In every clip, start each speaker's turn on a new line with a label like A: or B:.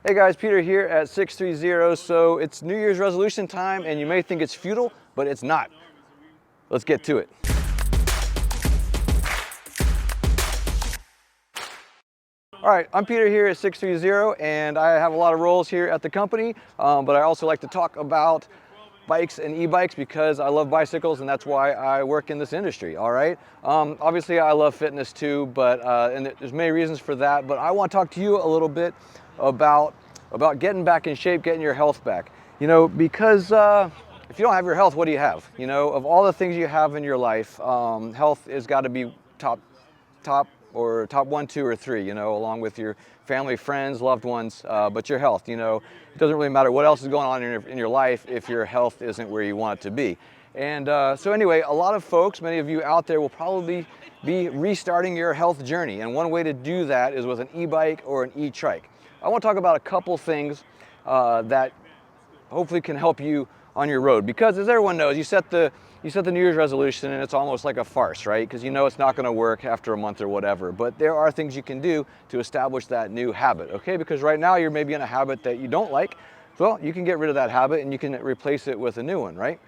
A: Hey guys, Peter here at 630. So it's New Year's resolution time and you may think it's futile, but it's not. Let's get to it. All right, I'm Peter here at 630 and I have a lot of roles here at the company, but I also like to talk about bikes and e-bikes because I love bicycles and that's why I work in this industry, all right? Obviously I love fitness too, but and there's many reasons for that, but I want to talk to you a little bit about getting back in shape, getting your health back. You know, because if you don't have your health, what do you have? You know, of all the things you have in your life, health has got to be top 1, 2, or 3, you know, along with your family, friends, loved ones, but your health, you know, it doesn't really matter what else is going on in your life if your health isn't where you want it to be. And so anyway, a lot of folks, many of you out there will probably be restarting your health journey. And one way to do that is with an e-bike or an e-trike. I want to talk about a couple things that hopefully can help you on your road, because as everyone knows, you set the New Year's resolution and it's almost like a farce, right? Because you know it's not going to work after a month or whatever, but there are things you can do to establish that new habit, okay? Because right now you're maybe in a habit that you don't like. Well, you can get rid of that habit and you can replace it with a new one, right?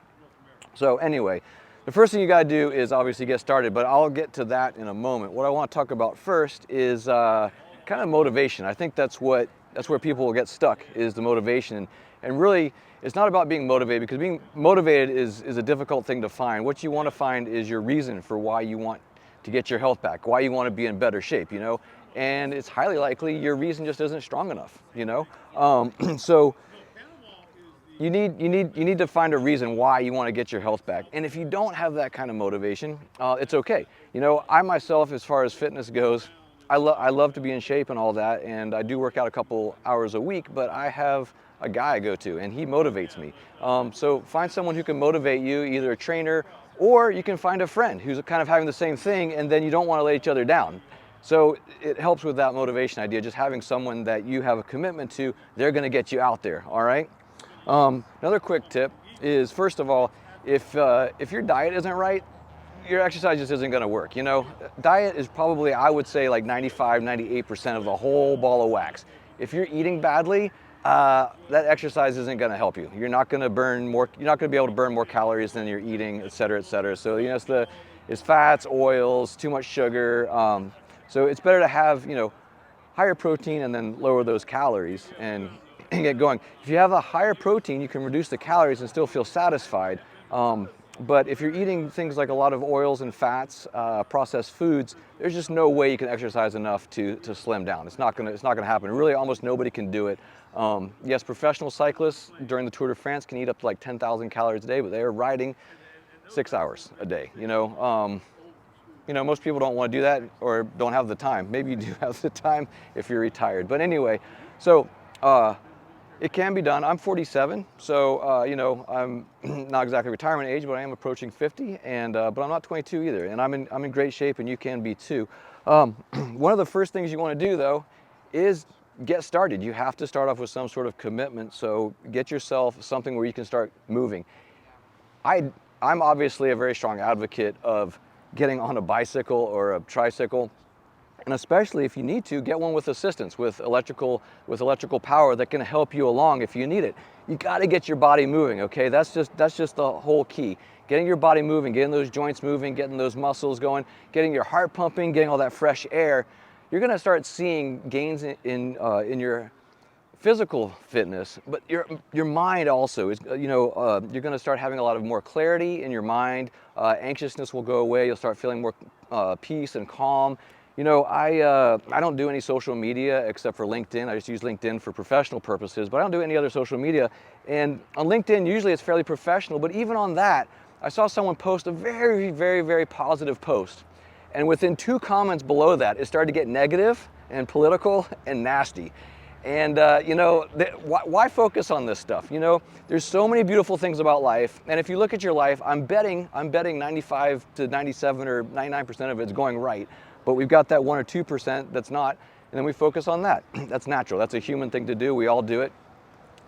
A: So anyway, the first thing you got to do is obviously get started, but I'll get to that in a moment. What I want to talk about first is kind of motivation. I think that's where people will get stuck, is the motivation. And really, it's not about being motivated, because being motivated is a difficult thing to find. What you want to find is your reason for why you want to get your health back, why you want to be in better shape, you know? And it's highly likely your reason just isn't strong enough, you know? So you need to find a reason why you want to get your health back. And if you don't have that kind of motivation, it's okay. You know, I myself, as far as fitness goes, I love to be in shape and all that, and I do work out a couple hours a week, but I have a guy I go to and he motivates me. So find someone who can motivate you, either a trainer, or you can find a friend who's kind of having the same thing, and then you don't want to let each other down. So it helps with that motivation idea, just having someone that you have a commitment to. They're going to get you out there, all right? Another quick tip is, first of all, if your diet isn't right, your exercise just isn't going to work. You know, diet is probably, I would say, like 95, 98% of the whole ball of wax. If you're eating badly, that exercise isn't going to help you. You're not going to be able to burn more calories than you're eating, et cetera, et cetera. So, you know, it's fats, oils, too much sugar. So it's better to have, you know, higher protein and then lower those calories and get going. If you have a higher protein, you can reduce the calories and still feel satisfied. But if you're eating things like a lot of oils and fats, processed foods, there's just no way you can exercise enough to slim down. It's not gonna happen. Really, almost nobody can do it. Yes, professional cyclists during the Tour de France can eat up to like 10,000 calories a day, but they are riding 6 hours a day. You know, most people don't want to do that or don't have the time. Maybe you do have the time if you're retired. But anyway, so it can be done. I'm 47, so you know, I'm not exactly retirement age, but I am approaching 50, and but I'm not 22 either, and I'm in great shape, and you can be too. One of the first things you want to do, though, is get started. You have to start off with some sort of commitment. So get yourself something where you can start moving. I'm obviously a very strong advocate of getting on a bicycle or a tricycle. And especially if you need to, get one with assistance, with electrical power that can help you along if you need it. You got to get your body moving, okay? That's just the whole key. Getting your body moving, getting those joints moving, getting those muscles going, getting your heart pumping, getting all that fresh air. You're going to start seeing gains in your physical fitness, but your mind also is, you know, you're going to start having a lot of more clarity in your mind. Anxiousness will go away. You'll start feeling more peace and calm. You know, I don't do any social media except for LinkedIn. I just use LinkedIn for professional purposes, but I don't do any other social media. And on LinkedIn, usually it's fairly professional, but even on that, I saw someone post a very, very, very positive post. And within 2 comments below that, it started to get negative and political and nasty. And you know, why focus on this stuff? You know, there's so many beautiful things about life, and if you look at your life, I'm betting 95 to 97 or 99% of it's going right. But we've got that 1 or 2% that's not, and then we focus on that. That's natural. That's a human thing to do. We all do it.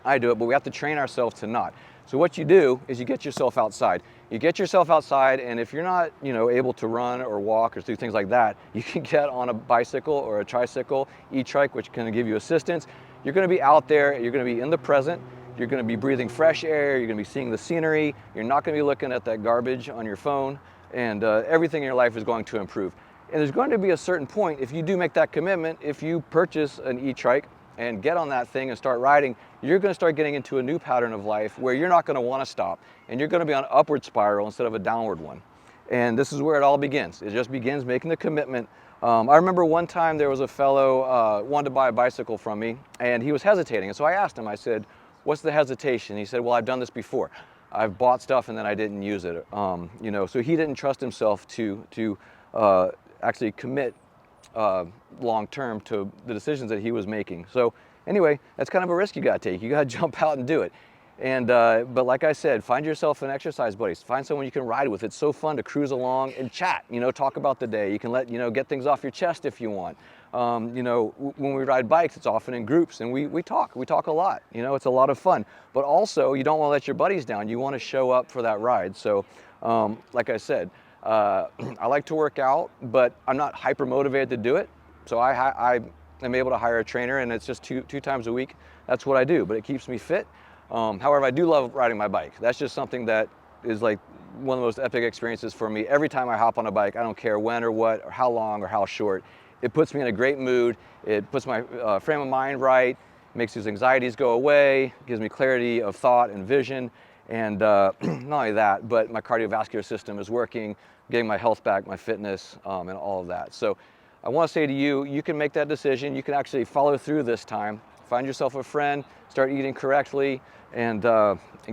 A: I do it, but we have to train ourselves to not. So what you do is you get yourself outside. You get yourself outside, and if you're not, you know, able to run or walk or do things like that, you can get on a bicycle or a tricycle, e-trike, which can give you assistance. you're going to be out there, you're going to be in the present, you're going to be breathing fresh air, you're going to be seeing the scenery, you're not going to be looking at that garbage on your phone, and everything in your life is going to improve. And there's going to be a certain point, if you do make that commitment, if you purchase an e-trike and get on that thing and start riding, you're going to start getting into a new pattern of life where you're not going to want to stop, and you're going to be on an upward spiral instead of a downward one. And this is where it all begins. It just begins making the commitment. I remember one time there was a fellow wanted to buy a bicycle from me, and he was hesitating. And so I asked him, I said, what's the hesitation? He said, well, I've done this before. I've bought stuff and then I didn't use it. You know, so he didn't trust himself to actually commit long term to the decisions that he was making. So anyway, that's kind of a risk you got to take. You got to jump out and do it. And but like I said, find yourself an exercise buddy. Find someone you can ride with. It's so fun to cruise along and chat. You know, talk about the day. You can get things off your chest if you want. You know, when we ride bikes, it's often in groups, and we talk. We talk a lot. You know, it's a lot of fun. But also, you don't want to let your buddies down. You want to show up for that ride. So, like I said, I like to work out, but I'm not hyper motivated to do it. So I am able to hire a trainer, and it's just two times a week. That's what I do. But it keeps me fit. However, I do love riding my bike. That's just something that is like one of the most epic experiences for me. Every time I hop on a bike, I don't care when or what or how long or how short, it puts me in a great mood. It puts my frame of mind right, makes these anxieties go away, gives me clarity of thought and vision. And not only that, but my cardiovascular system is working, getting my health back, my fitness, and all of that. So I want to say to you, you can make that decision. You can actually follow through this time. Find yourself a friend, start eating correctly, and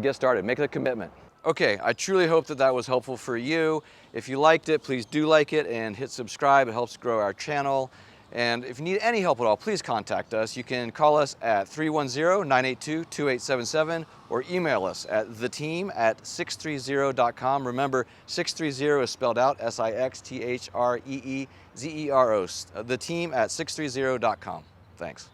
A: get started. Make the commitment. Okay, I truly hope that that was helpful for you. If you liked it, please do like it and hit subscribe. It helps grow our channel. And if you need any help at all, please contact us. You can call us at 310-982-2877 or email us at theteam@sixthreezero.com. Remember, 630 is spelled out SIXTHREEZERO. Theteam@sixthreezero.com. Thanks.